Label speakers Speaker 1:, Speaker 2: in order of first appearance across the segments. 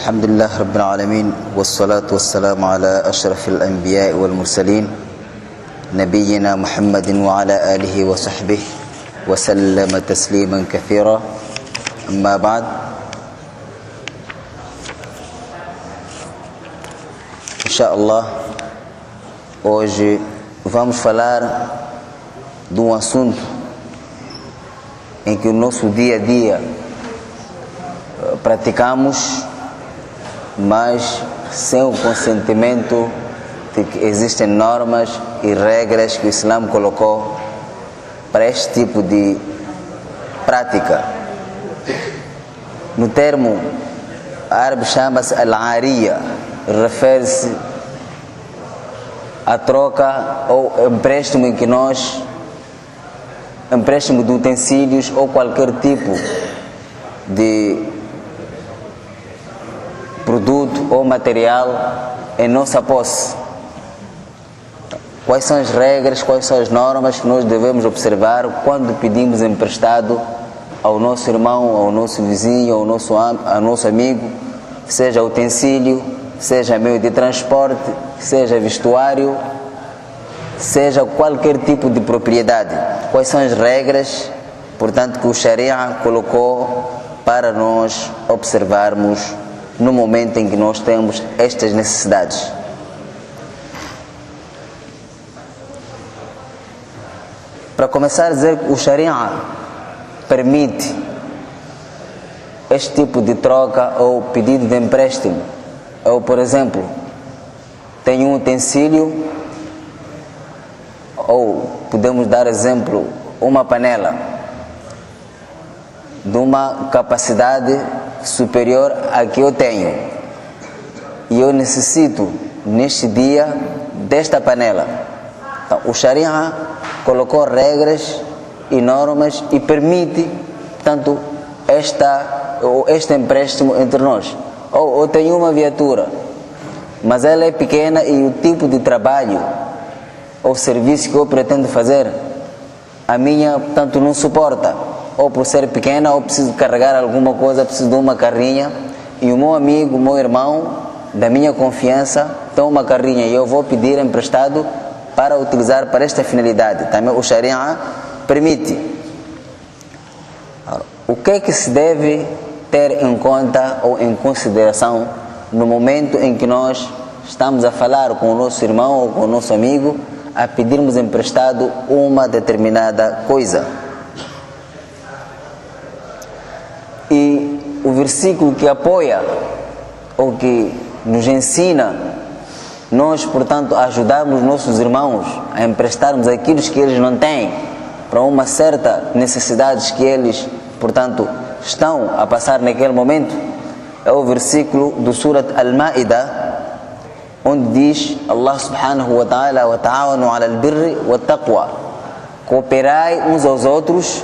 Speaker 1: الحمد لله رب العالمين والصلاة والسلام على أشرف الأنبياء والمرسلين نبينا محمد وعلى آله وصحبه وسلم تسليما كثيرا. أما بعد، inshallah, hoje vamos falar de um assunto em que o nosso dia a dia praticamos, mas sem o consentimento de que existem normas e regras que o Islã colocou para este tipo de prática. No termo árabe chama-se al-ariya, refere-se à troca ou empréstimo em que empréstimo de utensílios ou qualquer tipo de produto ou material em nossa posse. Quais são as regras, quais são as normas que nós devemos observar quando pedimos emprestado ao nosso irmão, ao nosso vizinho, ao nosso amigo, seja utensílio, seja meio de transporte, seja vestuário, seja qualquer tipo de propriedade. Quais são as regras, portanto, que o Sharia colocou para nós observarmos no momento em que nós temos estas necessidades. Para começar a dizer que o Sharia permite este tipo de troca ou pedido de empréstimo. Eu, por exemplo, tenho um utensílio, ou podemos dar exemplo, uma panela de uma capacidade superior à que eu tenho, e eu necessito neste dia desta panela. Então, o Sharia colocou regras e normas e permite, tanto este empréstimo entre nós. Ou eu tenho uma viatura, mas ela é pequena e o tipo de trabalho ou serviço que eu pretendo fazer, a minha, portanto, não suporta. Ou por ser pequena, ou preciso carregar alguma coisa, preciso de uma carrinha, e o meu amigo, o meu irmão, da minha confiança, tem uma carrinha e eu vou pedir emprestado para utilizar para esta finalidade. Também o Sharia permite. O que é que se deve ter em conta ou em consideração no momento em que nós estamos a falar com o nosso irmão ou com o nosso amigo a pedirmos emprestado uma determinada coisa? E o versículo que apoia ou que nos ensina nós, portanto, ajudarmos nossos irmãos a emprestarmos aquilo que eles não têm para uma certa necessidade que eles, portanto, estão a passar naquele momento, é o versículo do Surat Al-Ma'idah, onde diz Allah subhanahu wa ta'ala: wa ta'awanu 'ala al-birri wa taqwa, cooperai uns aos outros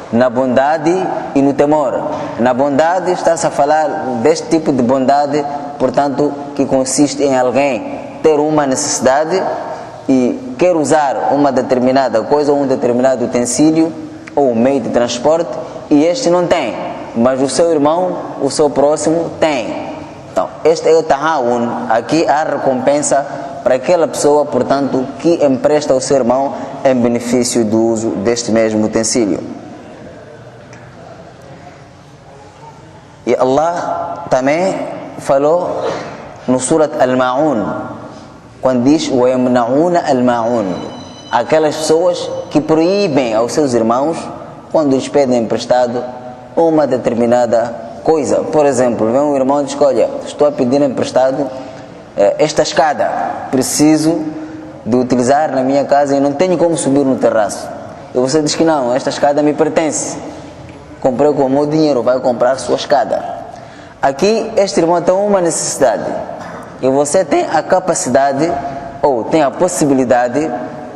Speaker 1: na bondade e no temor. Na bondade está-se a falar deste tipo de bondade, portanto, que consiste em alguém ter uma necessidade e quer usar uma determinada coisa ou um determinado utensílio ou meio de transporte, e este não tem, mas o seu irmão, o seu próximo tem. Então, este é o ta'awun. Aqui há recompensa para aquela pessoa, portanto, que empresta ao seu irmão em benefício do uso deste mesmo utensílio. E Allah também falou no Surat Al-Ma'un, quando diz وَيَمْنَعُونَ الْمَعُونَ, aquelas pessoas que proíbem aos seus irmãos quando lhes pedem emprestado uma determinada coisa. Por exemplo, vem um irmão e diz: olha, estou a pedir emprestado esta escada, preciso de utilizar na minha casa e não tenho como subir no terraço. E você diz que não, esta escada me pertence, comprei com o meu dinheiro, vai comprar sua escada. Aqui este irmão tem uma necessidade e você tem a capacidade ou tem a possibilidade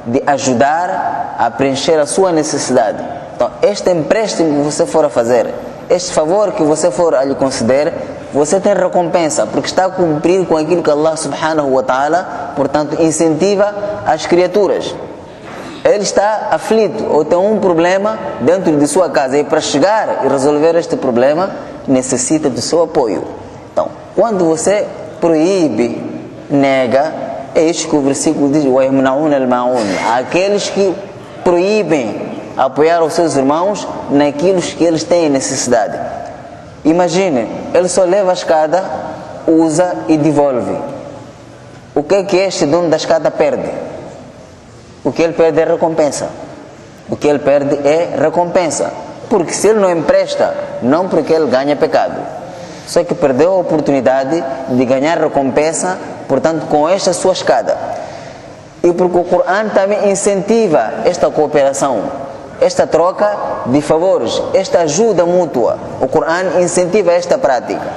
Speaker 1: de ajudar a preencher a sua necessidade. Então, este empréstimo que você for a fazer, este favor que você for a lhe conceder, você tem recompensa, porque está a cumprir com aquilo que Allah subhanahu wa ta'ala, portanto, incentiva as criaturas. Ele está aflito ou tem um problema dentro de sua casa, e para chegar e resolver este problema necessita do seu apoio. Então, quando você proíbe, nega, é isso que o versículo diz: وَيَمْنَعُونَ الْمَاعُونَ. Aqueles que proíbem apoiar os seus irmãos naquilo que eles têm necessidade. Imagine, ele só leva a escada, usa e devolve. O que é que este dono da escada perde? O que ele perde é recompensa. O que ele perde é recompensa. Porque se ele não empresta, não porque ele ganha pecado, só que perdeu a oportunidade de ganhar recompensa, portanto, com esta sua escada. E porque o Corão também incentiva esta cooperação, esta troca de favores, esta ajuda mútua. O Corão incentiva esta prática.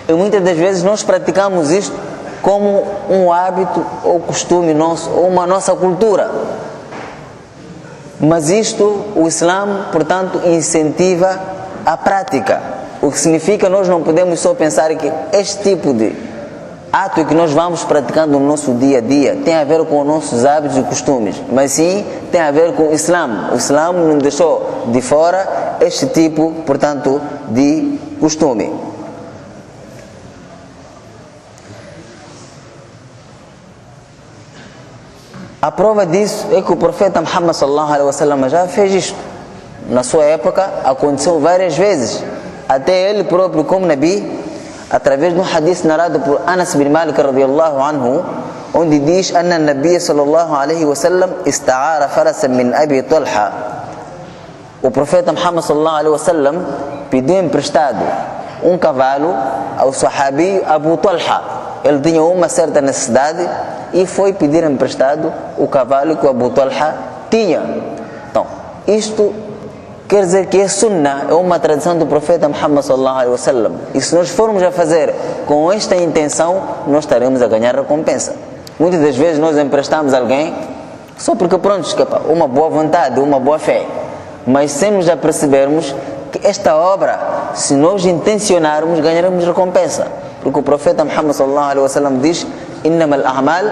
Speaker 1: E muitas das vezes nós praticamos isto como um hábito ou costume nosso, ou uma nossa cultura. Mas isto, o Islã, portanto, incentiva a prática. O que significa nós não podemos só pensar que este tipo de ato que nós vamos praticando no nosso dia a dia tem a ver com os nossos hábitos e costumes, mas sim tem a ver com o Islã. O Islã não deixou de fora este tipo, portanto, de costume. A prova disso é que o profeta Muhammad sallallahu alaihi wasallam já fez isto. Na sua época aconteceu várias vezes. Até ele próprio, como Nabi, através de um hadith narrado por Anas bin Malik radiyallahu anhu, onde diz: "Anna Nabi sallallahu alaihi wasallam ista'ara farasan min Abi Talha." O profeta Muhammad sallallahu alaihi wasallam pediu emprestado um cavalo ao sahabi Abu Talha. Ele tinha uma certa necessidade e foi pedir emprestado o cavalo que o Abu Talha tinha. Então, isto quer dizer que é sunnah, é uma tradição do profeta Muhammad sallallahu alaihi wasallam. E se nós formos a fazer com esta intenção, nós estaremos a ganhar recompensa. Muitas das vezes nós emprestamos alguém só porque, pronto, uma boa vontade, uma boa fé. Mas sem nos apercebermos que esta obra, se nós intencionarmos, ganharemos recompensa. Porque o profeta Muhammad sallallahu alaihi wasallam diz: "Innamal a'mal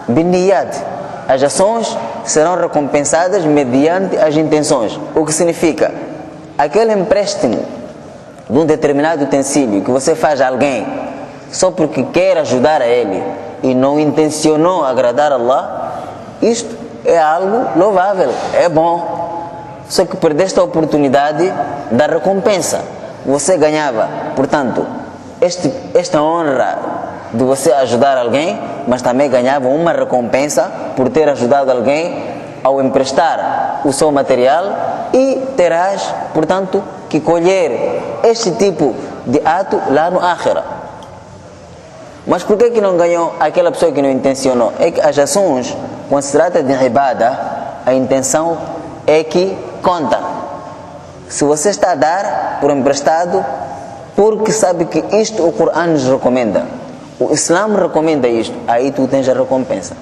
Speaker 1: binniyat." As ações serão recompensadas mediante as intenções. O que significa? Aquele empréstimo de um determinado utensílio que você faz a alguém só porque quer ajudar a ele e não intencionou agradar a Allah, isto é algo louvável, é bom. Só que perdeste a oportunidade da recompensa. Você ganhava, portanto, esta honra de você ajudar alguém, mas também ganhava uma recompensa por ter ajudado alguém ao emprestar o seu material, e terás, portanto, que colher este tipo de ato lá no Akhira. Mas por que não ganhou aquela pessoa que não intencionou? É que as ações, quando se trata de ibadah, a intenção é que conta. Se você está a dar por emprestado, porque sabe que isto o Corão nos recomenda, o Islã recomenda isto, aí tu tens a recompensa.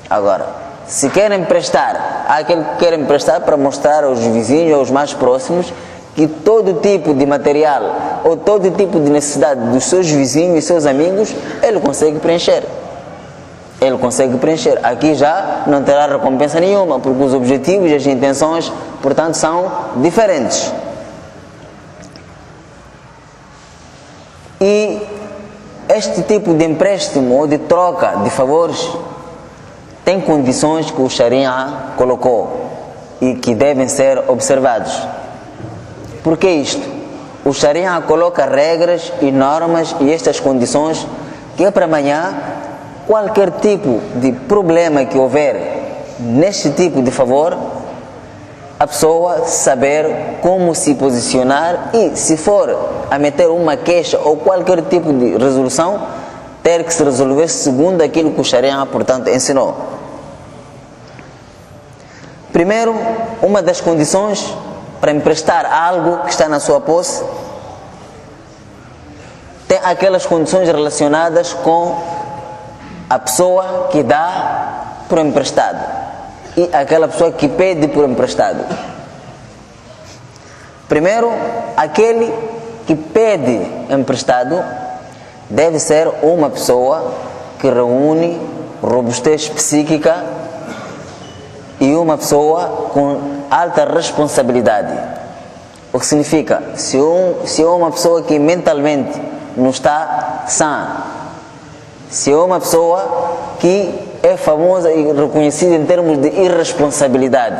Speaker 1: Agora, se quer emprestar, há aquele que quer emprestar para mostrar aos vizinhos, aos mais próximos, que todo tipo de material ou todo tipo de necessidade dos seus vizinhos e seus amigos, ele consegue preencher. Ele consegue preencher. Aqui já não terá recompensa nenhuma, porque os objetivos e as intenções, portanto, são diferentes. E este tipo de empréstimo ou de troca de favores tem condições que o Sharia colocou e que devem ser observados. Por que isto? O Sharia coloca regras e normas e estas condições que é para amanhã, qualquer tipo de problema que houver neste tipo de favor, a pessoa saber como se posicionar e, se for a meter uma queixa ou qualquer tipo de resolução, ter que se resolver segundo aquilo que o Sharia, portanto, ensinou. Primeiro, uma das condições para emprestar algo que está na sua posse tem aquelas condições relacionadas com a pessoa que dá por emprestado e aquela pessoa que pede por emprestado. Primeiro, aquele que pede emprestado deve ser uma pessoa que reúne robustez psíquica e uma pessoa com alta responsabilidade. O que significa, se é uma pessoa que mentalmente não está sã. Se é uma pessoa que é famosa e reconhecida em termos de irresponsabilidade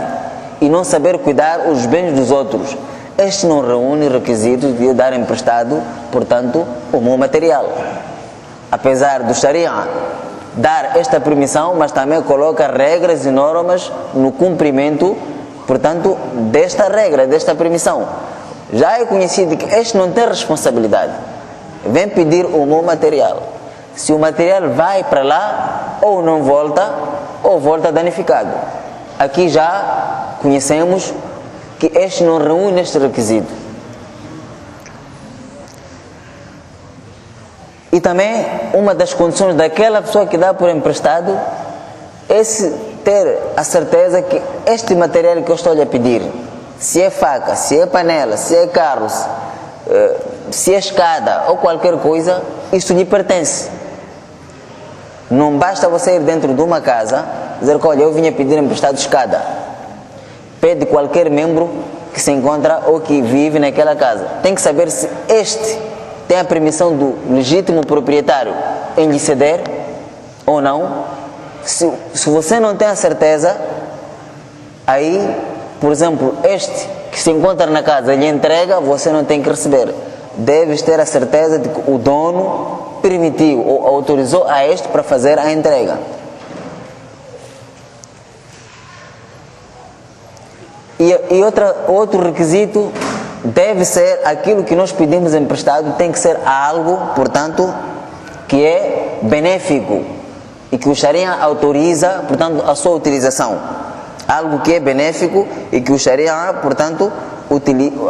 Speaker 1: e não saber cuidar os bens dos outros, este não reúne requisitos de dar emprestado, portanto, o meu material. Apesar do Sharia dar esta permissão, mas também coloca regras e normas no cumprimento, portanto, desta regra, desta permissão. Já é conhecido que este não tem responsabilidade. Vem pedir o meu material. Se o material vai para lá, ou não volta, ou volta danificado. Aqui já conhecemos que este não reúne este requisito. E também, uma das condições daquela pessoa que dá por emprestado é ter a certeza que este material que eu estou lhe a pedir, se é faca, se é panela, se é carro, se é escada ou qualquer coisa, isso lhe pertence. Não basta você ir dentro de uma casa dizer que, olha, eu vinha pedir emprestado escada. Pede qualquer membro que se encontra ou que vive naquela casa. Tem que saber se este tem a permissão do legítimo proprietário em lhe ceder ou não. Se você não tem a certeza, aí, por exemplo, este que se encontra na casa lhe entrega, você não tem que receber. Deves ter a certeza de que o dono permitiu ou autorizou a este para fazer a entrega. E outro requisito deve ser aquilo que nós pedimos emprestado, tem que ser algo, portanto, que é benéfico e que o Sharia autoriza, portanto, a sua utilização. Algo que é benéfico e que o Sharia, portanto,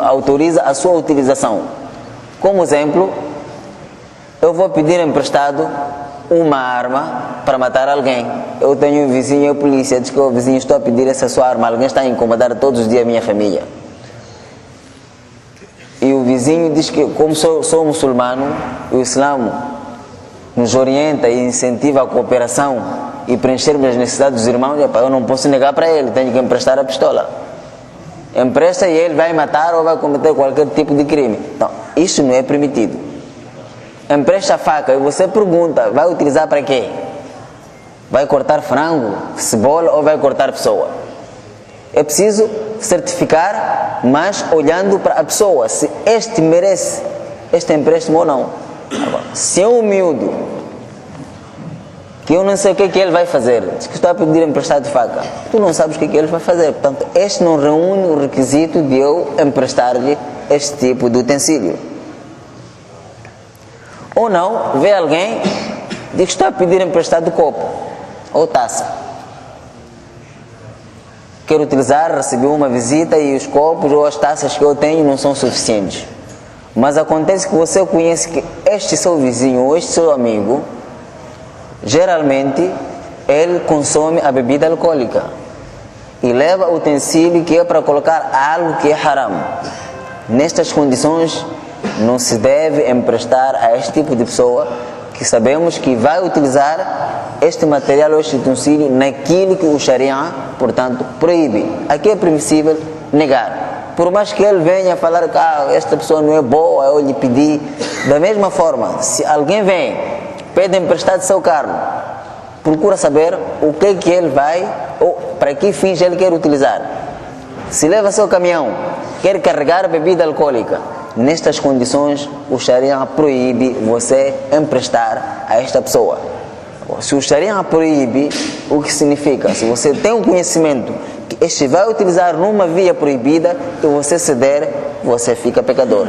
Speaker 1: autoriza a sua utilização. Como exemplo, eu vou pedir emprestado uma arma para matar alguém. Eu tenho um vizinho, a polícia diz que o vizinho, estou a pedir essa sua arma, alguém está a incomodar todos os dias a minha família. E o vizinho diz que, como sou muçulmano, o Islã nos orienta e incentiva a cooperação e preenchermos as necessidades dos irmãos, eu não posso negar para ele, tenho que emprestar a pistola. Empresta e ele vai matar ou vai cometer qualquer tipo de crime. Então, isso não é permitido. Empresta a faca e você pergunta, vai utilizar para quê? Vai cortar frango, cebola ou vai cortar pessoa? É preciso certificar, mas olhando para a pessoa, se este merece este empréstimo ou não. Agora, se é um miúdo, que eu não sei o que ele vai fazer, diz que estou a pedir emprestado de faca, tu não sabes o que ele vai fazer, portanto, este não reúne o requisito de eu emprestar-lhe este tipo de utensílio. Ou não, vê alguém, diz que está a pedir emprestado copo ou taça. Quero utilizar, recebi uma visita e os copos ou as taças que eu tenho não são suficientes. Mas acontece que você conhece que este seu vizinho ou este seu amigo, geralmente, ele consome a bebida alcoólica e leva utensílio que é para colocar algo que é haram. Nestas condições, não se deve emprestar a este tipo de pessoa que sabemos que vai utilizar este material ou este utensílio naquilo que o Sharia, portanto, proíbe. Aqui é permissível negar. Por mais que ele venha falar que esta pessoa não é boa, eu lhe pedi. Da mesma forma, se alguém vem, pede emprestado seu carro, procura saber o que ele vai, ou para que fins ele quer utilizar. Se leva seu caminhão, quer carregar bebida alcoólica, nestas condições o Sharia proíbe você emprestar a esta pessoa. Se o Sharia proíbe, o que significa? Se você tem um conhecimento que este vai utilizar numa via proibida e você ceder, você fica pecador.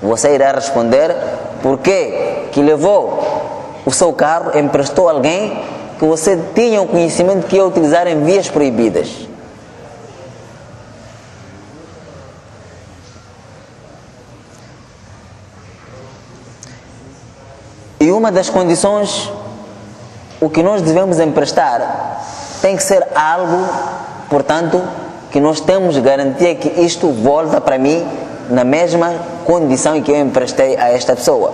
Speaker 1: Você irá responder porque que levou o seu carro, emprestou alguém que você tinha um conhecimento que ia utilizar em vias proibidas. E uma das condições, o que nós devemos emprestar, tem que ser algo, portanto, que nós temos garantia que isto volta para mim na mesma condição em que eu emprestei a esta pessoa.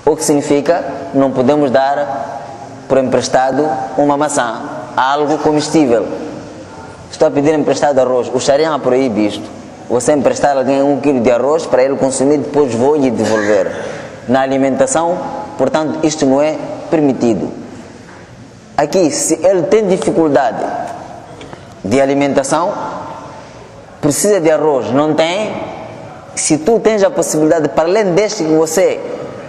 Speaker 1: O que significa, não podemos dar por emprestado uma maçã, algo comestível. Estou a pedir emprestado arroz, o Sharia proíbe isto. Você emprestar a alguém 1 quilo de arroz para ele consumir, depois vou lhe devolver. na alimentação, portanto, isto não é permitido. Aqui, se ele tem dificuldade de alimentação, precisa de arroz, não tem, se tu tens a possibilidade, para além deste que você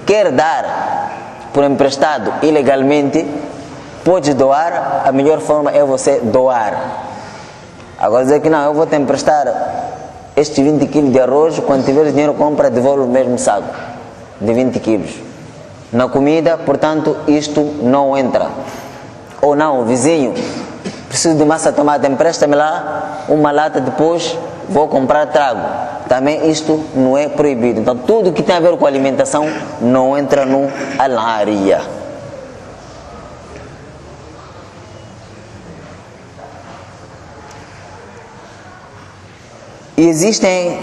Speaker 1: quer dar por emprestado ilegalmente, pode doar, a melhor forma é você doar. Agora dizer que não, eu vou te emprestar estes 20 quilos de arroz, quando tiver dinheiro compra, devolve o mesmo saco de 20 quilos. Na comida, portanto, isto não entra. Ou não, o vizinho, preciso de massa de tomate, empresta-me lá uma lata, depois vou comprar, trago. Também isto não é proibido. Então tudo que tem a ver com alimentação não entra no al-ariya. E existem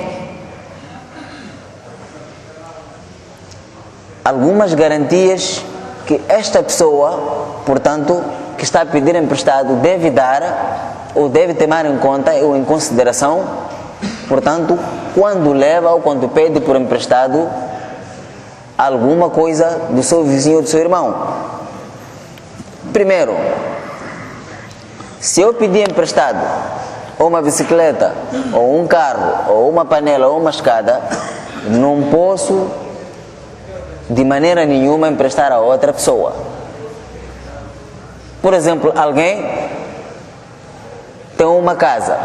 Speaker 1: algumas garantias que esta pessoa, portanto, que está a pedir emprestado, deve dar ou deve tomar em conta ou em consideração, portanto, quando leva ou quando pede por emprestado alguma coisa do seu vizinho ou do seu irmão. Primeiro, se eu pedir emprestado ou uma bicicleta, ou um carro, ou uma panela, ou uma escada, não posso de maneira nenhuma emprestar a outra pessoa. Por exemplo, alguém tem uma casa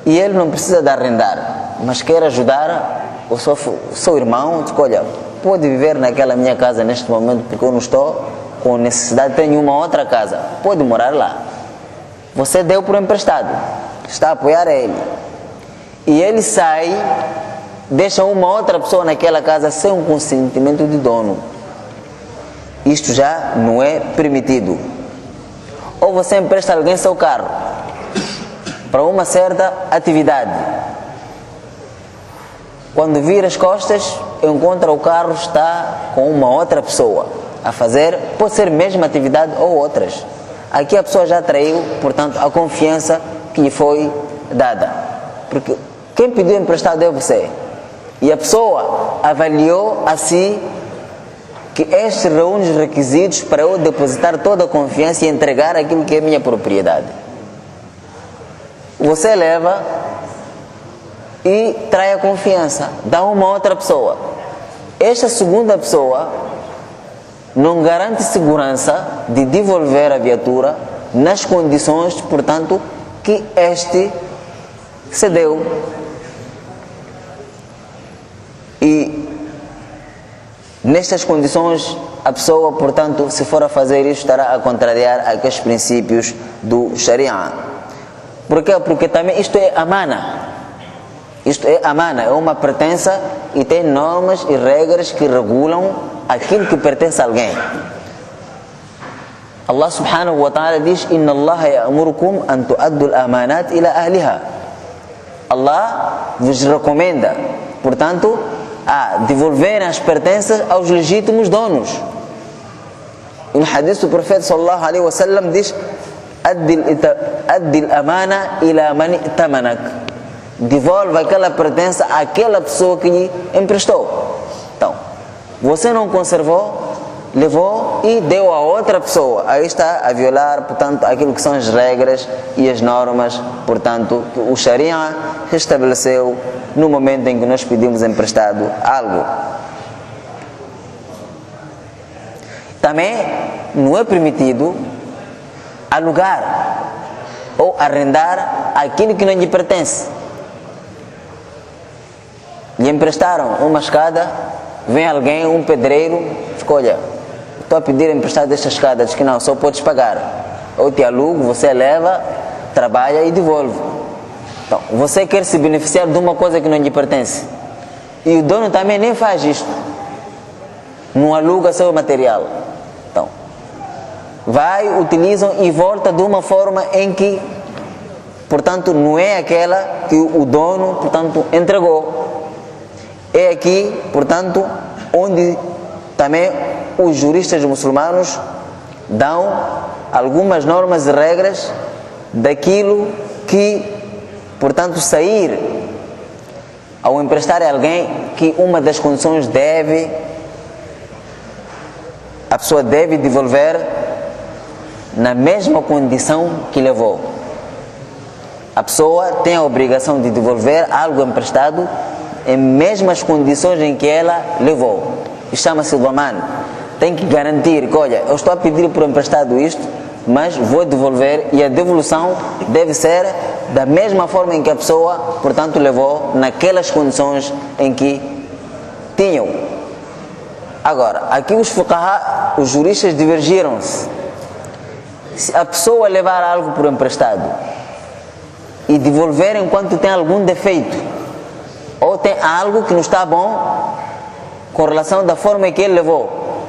Speaker 1: e ele não precisa de arrendar, mas quer ajudar o seu irmão. Diz, olha, pode viver naquela minha casa neste momento porque eu não estou com necessidade, tenho uma outra casa, pode morar lá. Você deu por emprestado, está a apoiar ele. E ele sai, deixa uma outra pessoa naquela casa sem um consentimento de dono. Isto já não é permitido. Ou você empresta a alguém seu carro para uma certa atividade. Quando vira as costas, encontra o carro está com uma outra pessoa a fazer, pode ser a mesma atividade ou outras. Aqui a pessoa já traiu, portanto, a confiança que lhe foi dada. Porque quem pediu emprestado é você. E a pessoa avaliou a si que este reúne os requisitos para eu depositar toda a confiança e entregar aquilo que é minha propriedade. Você leva e trai a confiança, dá a uma outra pessoa. Esta segunda pessoa não garante segurança de devolver a viatura nas condições, portanto, que este cedeu. E nestas condições, a pessoa, portanto, se for a fazer isso, estará a contrariar aqueles princípios do Sharia. Por quê? Porque também isto é amana. Isto é amana, é uma pertença e tem normas e regras que regulam aquilo que pertence a alguém. Allah subhanahu wa ta'ala diz: Inna Allah ya'murukum an tu'addu al-amanat ila ahliha. Allah vos recomenda, portanto, a devolverem as pertenças aos legítimos donos. E no hadith do profeta sallallahu alaihi wasallam diz: Addi al-amana ila man i'tamanak. Devolve aquela pertença àquela pessoa que lhe emprestou. Então, você não conservou, levou e deu a outra pessoa. Aí está a violar, portanto, aquilo que são as regras e as normas, portanto, que o Sharia estabeleceu no momento em que nós pedimos emprestado algo. Também não é permitido alugar ou arrendar aquilo que não lhe pertence. Lhe emprestaram uma escada, vem alguém, um pedreiro, escolha, estou a pedir emprestado esta escada, diz que não, só podes pagar. Eu te alugo, você leva, trabalha e devolve. Então, você quer se beneficiar de uma coisa que não lhe pertence. E o dono também nem faz isto. Não aluga seu material. Então, vai, utilizam e volta de uma forma em que, portanto, não é aquela que o dono, portanto, entregou. É aqui, portanto, onde também os juristas muçulmanos dão algumas normas e regras daquilo que, portanto, sair ao emprestar a alguém, que uma das condições deve a pessoa deve devolver na mesma condição que levou. A pessoa tem a obrigação de devolver algo emprestado em mesmas condições em que ela levou. Isso chama-se dhaman. Tem que garantir que, olha, eu estou a pedir por emprestado isto, mas vou devolver, e a devolução deve ser da mesma forma em que a pessoa, portanto, levou, naquelas condições em que tinham. Agora, aqui os fuqaha, os juristas divergiram-se. Se a pessoa levar algo por emprestado e devolver enquanto tem algum defeito, ou tem algo que não está bom com relação da forma em que ele levou,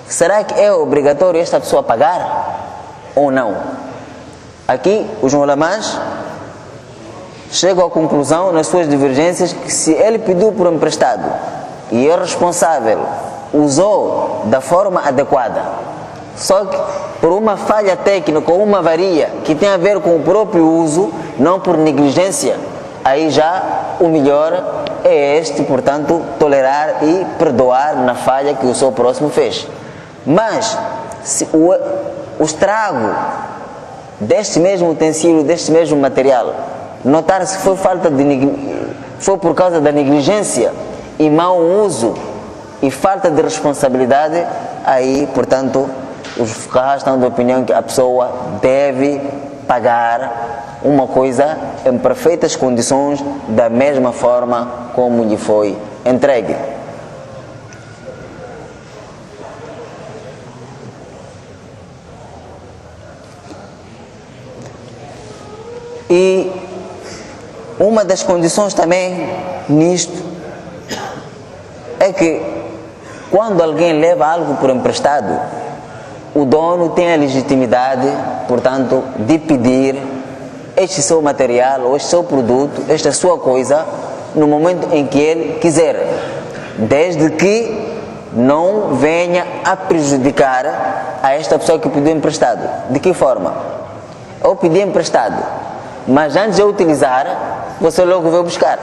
Speaker 1: será que é obrigatório esta pessoa pagar ou não? Aqui os ulamás chegam à conclusão nas suas divergências que se ele pediu por emprestado e é responsável, usou da forma adequada, só que por uma falha técnica ou uma avaria que tem a ver com o próprio uso, não por negligência, aí já o melhor é este, portanto, tolerar e perdoar na falha que o seu próximo fez. Mas se o estrago deste mesmo utensílio, deste mesmo material, notar-se que foi por causa da negligência e mau uso e falta de responsabilidade, aí, portanto, os fuqaha estão de opinião que a pessoa deve pagar uma coisa em perfeitas condições, da mesma forma como lhe foi entregue. E uma das condições também nisto é que quando alguém leva algo por emprestado, o dono tem a legitimidade, portanto, de pedir este seu material, ou este seu produto, esta sua coisa, no momento em que ele quiser, desde que não venha a prejudicar a esta pessoa que pediu emprestado. De que forma? Eu pedi emprestado, mas antes de eu utilizar, você logo veio buscar.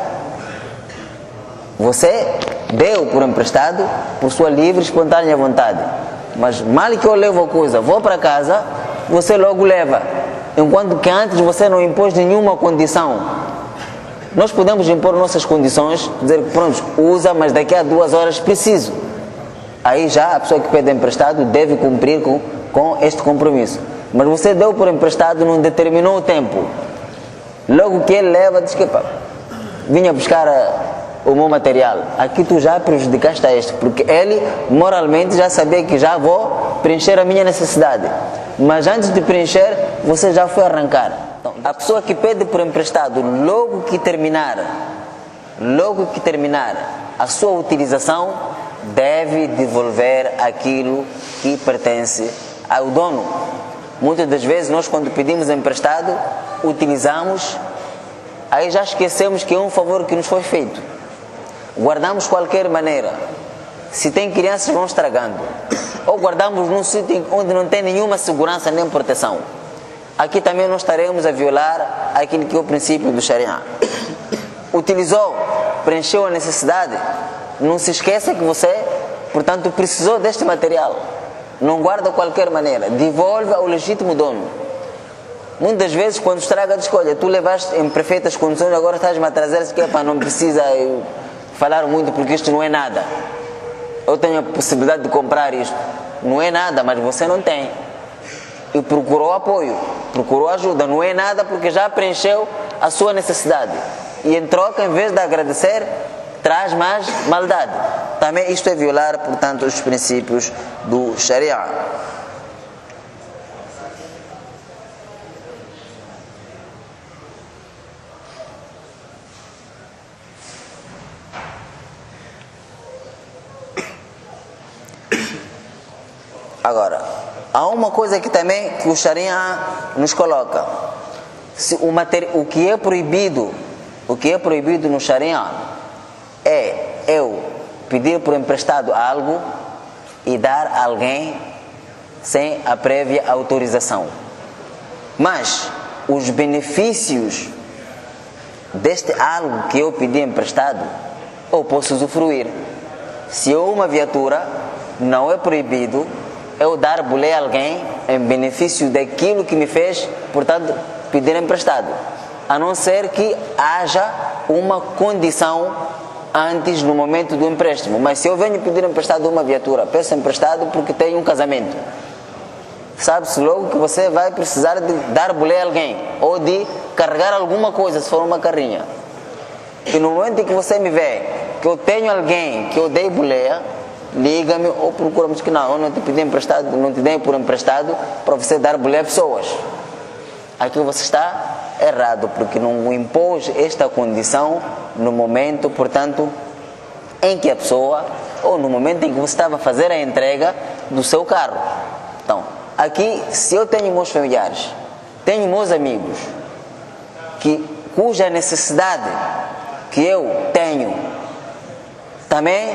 Speaker 1: Você deu por emprestado por sua livre e espontânea vontade, mas mal que eu levo a coisa, vou para casa, você logo leva, enquanto que antes você não impôs nenhuma condição. Nós podemos impor nossas condições, dizer que pronto, usa, mas daqui a 2 horas preciso. Aí já a pessoa que pede emprestado deve cumprir com este compromisso. Mas você deu por emprestado, não determinou o tempo. Logo que ele leva, diz que vinha buscar o meu material. Aqui tu já prejudicaste a este, porque ele moralmente já sabia que já vou preencher a minha necessidade. Mas antes de preencher, você já foi arrancar. Então, a pessoa que pede por emprestado, logo que terminar a sua utilização, deve devolver aquilo que pertence ao dono. Muitas das vezes nós, quando pedimos emprestado, utilizamos, aí já esquecemos que é um favor que nos foi feito. Guardamos de qualquer maneira. Se tem crianças, vão estragando. Ou guardamos num sítio onde não tem nenhuma segurança nem proteção. Aqui também nós estaremos a violar aquilo que é o princípio do Sharia. Utilizou, preencheu a necessidade, não se esqueça que você, portanto, precisou deste material. Não guarda de qualquer maneira, devolve ao legítimo dono. Muitas vezes, quando estraga, diz: olha, tu levaste em perfeitas condições, agora estás-me a trazer isso, que não precisa falar muito, porque isto não é nada. Eu tenho a possibilidade de comprar isto. Não é nada, mas você não tem. E procurou apoio, procurou ajuda. Não é nada porque já preencheu a sua necessidade. E em troca, em vez de agradecer, traz mais maldade. Também isto é violar, portanto, os princípios do Sharia. Agora, há uma coisa que também que o Sharia nos coloca. Se o que é proibido no Sharia é eu pedir por emprestado algo e dar a alguém sem a prévia autorização. Mas os benefícios deste algo que eu pedi emprestado, eu posso usufruir. Se eu uma viatura, não é proibido eu dar boleia a alguém em benefício daquilo que me fez, portanto, pedir emprestado. A não ser que haja uma condição antes, no momento do empréstimo. Mas se eu venho pedir emprestado uma viatura, peço emprestado porque tenho um casamento, sabe-se logo que você vai precisar de dar boleia a alguém ou de carregar alguma coisa, se for uma carrinha. E no momento em que você me vê que eu tenho alguém que eu dei boleia, liga-me ou procura-me que não, eu não te pedi emprestado, não te dei por emprestado para você dar boleia a pessoas. Aqui você está errado, porque não impôs esta condição no momento, portanto, em que a pessoa, ou no momento em que você estava a fazer a entrega do seu carro. Então, aqui, se eu tenho meus familiares, tenho meus amigos, cuja necessidade que eu tenho, também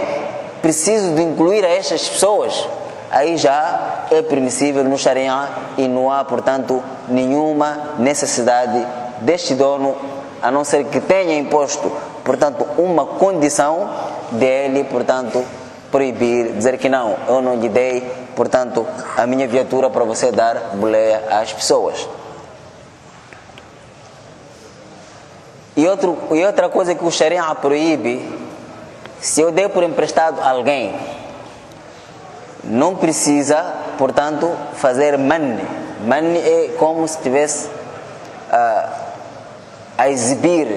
Speaker 1: preciso de incluir a estas pessoas, aí já é permissível no Sharia e não há, portanto, nenhuma necessidade deste dono, a não ser que tenha imposto, portanto, uma condição dele, portanto, proibir, dizer que não, eu não lhe dei, portanto, a minha viatura para você dar boleia às pessoas. E outra coisa que o Sharia proíbe, se eu dei por emprestado a alguém, não precisa, portanto, fazer manne. Manne é como se estivesse a exibir,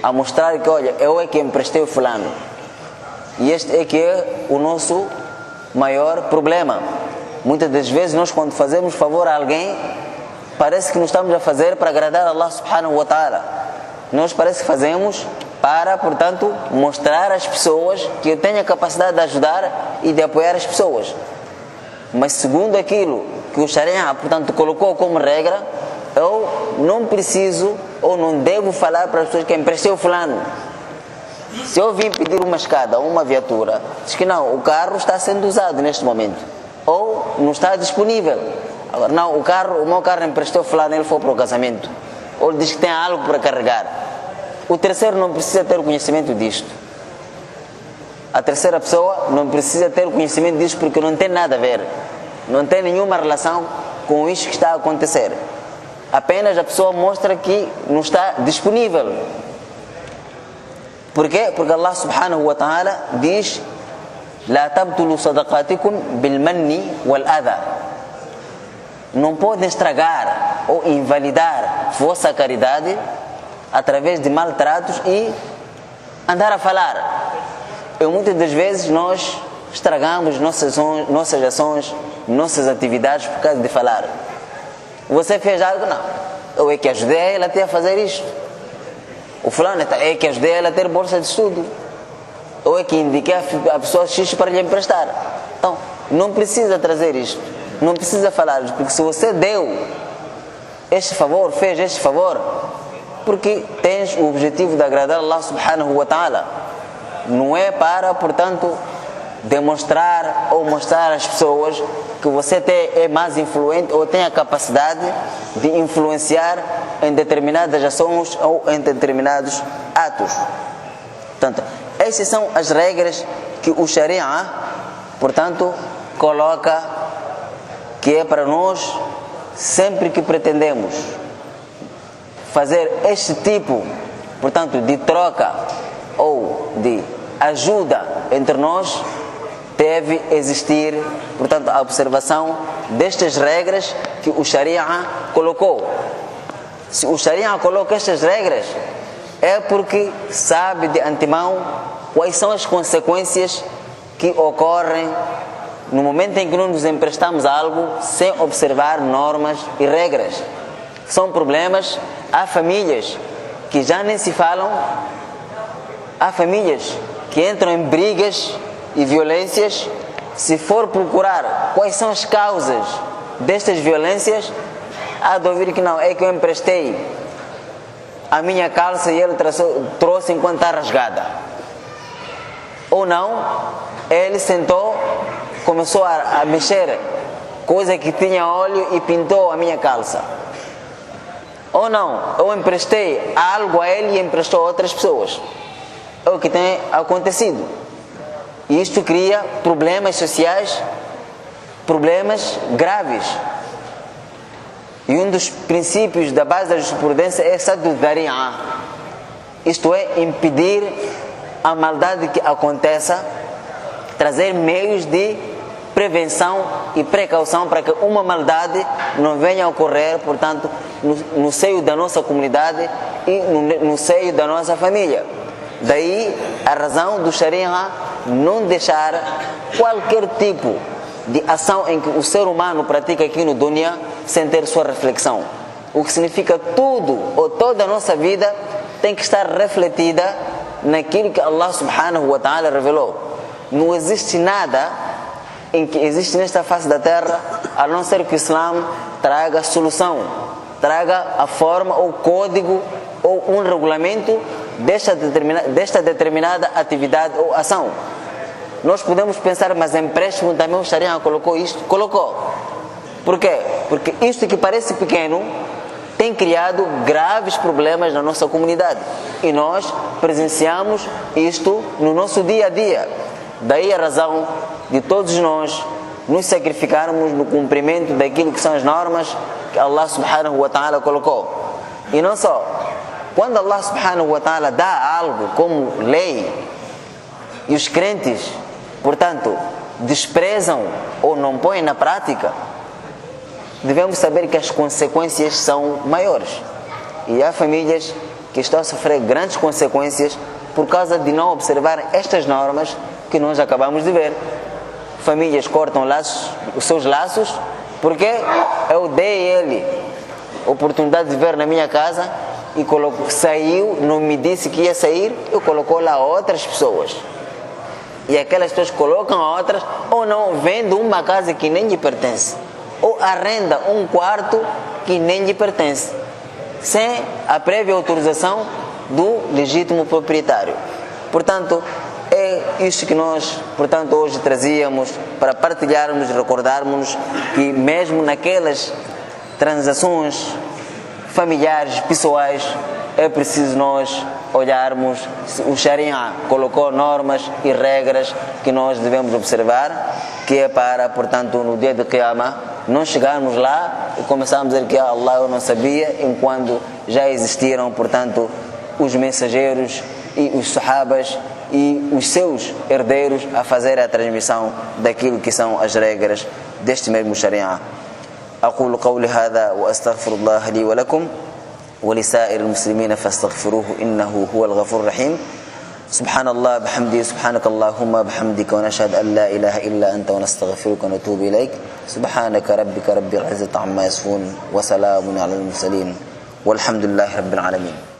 Speaker 1: a mostrar que, olha, eu é que emprestei o fulano. E este é que é o nosso maior problema. Muitas das vezes nós, quando fazemos favor a alguém, parece que nos estamos a fazer para agradar a Allah subhanahu wa ta'ala. Nós parece que fazemos para, portanto, mostrar às pessoas que eu tenho a capacidade de ajudar e de apoiar as pessoas. Mas segundo aquilo que o Sharia, portanto, colocou como regra, eu não preciso ou não devo falar para as pessoas que emprestei o fulano. Se eu vim pedir uma escada ou uma viatura, diz que não, o carro está sendo usado neste momento, ou não está disponível. Agora, não, o meu carro emprestou o fulano, ele foi para o casamento, ou ele diz que tem algo para carregar. O terceiro não precisa ter o conhecimento disto. A terceira pessoa não precisa ter o conhecimento disto porque não tem nada a ver. Não tem nenhuma relação com isso que está a acontecer. Apenas a pessoa mostra que não está disponível. Por quê? Porque Allah subhanahu wa ta'ala diz: "La tabtulu sadaqatikum bil manni wal adha." Não podem estragar ou invalidar vossa caridade através de maltratos e andar a falar. E muitas das vezes nós estragamos nossas ações, nossas atividades por causa de falar. Você fez algo? Não. Eu é que ajudei ela até a fazer isto. O fulano é que ajudei ela a ter bolsa de estudo. Eu é que indiquei a pessoa X para lhe emprestar. Então, não precisa trazer isto. Não precisa falar isto. Porque se você deu este favor, fez este favor, porque tens o objetivo de agradar Allah subhanahu wa ta'ala. Não é para, portanto, demonstrar ou mostrar às pessoas que você é mais influente ou tem a capacidade de influenciar em determinadas ações ou em determinados atos. Portanto, essas são as regras que o Sharia, portanto, coloca, que é para nós, sempre que pretendemos fazer este tipo, portanto, de troca ou de ajuda entre nós, deve existir, portanto, a observação destas regras que o Sharia colocou. Se o Sharia coloca estas regras, é porque sabe de antemão quais são as consequências que ocorrem no momento em que nós nos emprestamos algo sem observar normas e regras. São problemas. Há famílias que já nem se falam, há famílias que entram em brigas e violências. Se for procurar quais são as causas destas violências, há de ouvir que não, é que eu emprestei a minha calça e ele trouxe enquanto está rasgada. Ou não, ele sentou, começou a mexer coisa que tinha óleo e pintou a minha calça. Ou não, eu emprestei algo a ele e emprestou a outras pessoas. É o que tem acontecido. E isto cria problemas sociais problemas graves. E um dos princípios da base da jurisprudência é Saddu Dhari'a, isto é, impedir a maldade que aconteça, trazer meios de prevenção e precaução para que uma maldade não venha a ocorrer, portanto, no seio da nossa comunidade e no seio da nossa família. Daí a razão do Sharia não deixar qualquer tipo de ação em que o ser humano pratica aqui no dunya sem ter sua reflexão. O que significa tudo ou toda a nossa vida tem que estar refletida naquilo que Allah subhanahu wa ta'ala revelou. Não existe nada em que existe nesta face da terra a não ser que o Islã traga solução, traga a forma ou código ou um regulamento desta determinada atividade ou ação. Nós podemos pensar, mas empréstimo também o Sharia colocou isto? Colocou. Por quê? Porque isto que parece pequeno tem criado graves problemas na nossa comunidade. E nós presenciamos isto no nosso dia a dia. Daí a razão de todos nós nos sacrificarmos no cumprimento daquilo que são as normas que Allah subhanahu wa ta'ala colocou. E não só. Quando Allah subhanahu wa ta'ala dá algo como lei e os crentes, portanto, desprezam ou não põem na prática, devemos saber que as consequências são maiores. E há famílias que estão a sofrer grandes consequências por causa de não observar estas normas que nós acabamos de ver. Famílias cortam os seus laços, porque eu dei ele a oportunidade de ver na minha casa e saiu, não me disse que ia sair, eu colocou lá outras pessoas. E aquelas pessoas colocam outras, ou não, vende uma casa que nem lhe pertence, ou arrenda um quarto que nem lhe pertence, sem a prévia autorização do legítimo proprietário. Portanto, é isso que nós, portanto, hoje trazíamos para partilharmos e recordarmos que mesmo naquelas transações familiares, pessoais, é preciso nós olharmos. O Sharia colocou normas e regras que nós devemos observar, que é para, portanto, no dia de Qiyamah, não chegarmos lá e começarmos a dizer que Allah eu não sabia, enquanto já existiram, portanto, os mensageiros e os sahabas e os seus herdeiros a fazer a transmissão daquilo que são as regras deste mesmo Sharia. أقول قولي هذا وأستغفر الله لي ولكم ولسائر المسلمين فاستغفروه إنه هو الغفور الرحيم. سبحان الله بحمده سبحانك اللهم بحمدك ونشهد أن لا إله إلا أنت ونستغفرك ونتوب إليك. سبحانك ربك رب العزة عما يصفون وسلام على المرسلين والحمد لله رب العالمين.